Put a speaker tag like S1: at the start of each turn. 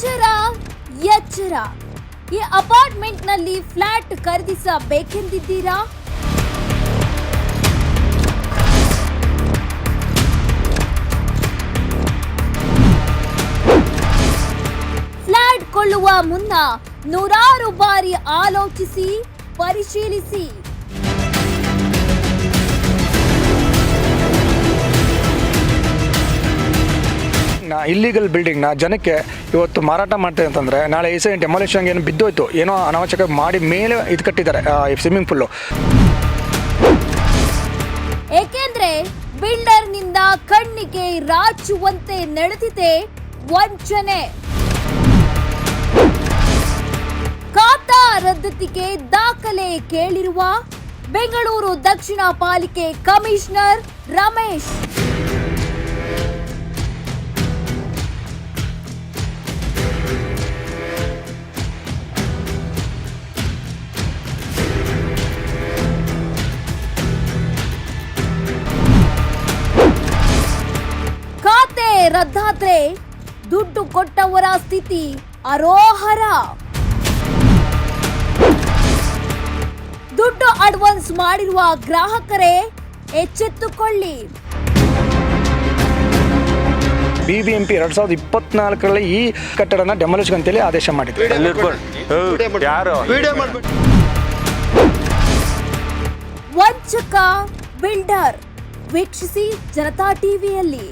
S1: ಎಚ್ಚರ ಎಚ್ಚರ, ಈ ಅಪಾರ್ಟ್ಮೆಂಟ್ನಲ್ಲಿ ಫ್ಲಾಟ್ ಖರೀದಿಸಬೇಕೆಂದಿದ್ದೀರಾ? ಫ್ಲಾಟ್ ಕೊಳ್ಳುವ ಮುನ್ನ ನೂರಾರು ಬಾರಿ ಆಲೋಚಿಸಿ ಪರಿಶೀಲಿಸಿ.
S2: ಇಲ್ಲಿಗಲ್ ಬಿಲ್ಡಿಂಗ್ನ ಜನಕ್ಕೆ ಇವತ್ತು ಮಾರಾಟ ಮಾಡ್ತಾರೆ ಅಂತಂದರೆ ನಾಳೆ ಡೆಮಾಲಿಷನ್ ಏನು ಬಿದ್ದೋಯ್ತು, ಏನೋ ಅನಾವಶ್ಯಕ ಮಾಡಿ ಮೇಲೆ ಇದು ಕಟ್ಟಿದ್ದಾರೆ ಸ್ವಿಮ್ಮಿಂಗ್ ಪೂಲು.
S1: ಏಕೆಂದ್ರೆ ಬಿಲ್ಡರ್ನಿಂದ ಕಣ್ಣಿಗೆ ರಾಚುವಂತೆ ನಡೆದಿದೆ ವಂಚನೆ. ಖಾತಾ ರದ್ದತಿಗೆ ದಾಖಲೆ ಕೇಳಿರುವ ಬೆಂಗಳೂರು ದಕ್ಷಿಣ ಪಾಲಿಕೆ ಕಮಿಷನರ್ ರಮೇಶ್. ಖಾತೆ ರದ್ದಾದ್ರೆ ದುಡ್ಡು ಕೊಟ್ಟವರ ಸ್ಥಿತಿ ಅರೋಹರ. ದುಡ್ಡು ಅಡ್ವಾನ್ಸ್ ಮಾಡಿರುವ ಗ್ರಾಹಕರೇ ಎಚ್ಚೆತ್ತುಕೊಳ್ಳಿ.
S2: BBMP 2024ರಲ್ಲಿ ಈ ಕಟ್ಟಡನ ಡೆಮಾಲಿಷನ್ ಅಂತೇಳಿ ಆದೇಶ ಮಾಡಿದ್ರು.
S1: ವಂಚಕ ಬಿಲ್ಡರ್. ವೀಕ್ಷಿಸಿ ಜನತಾ ಟಿವಿಯಲ್ಲಿ.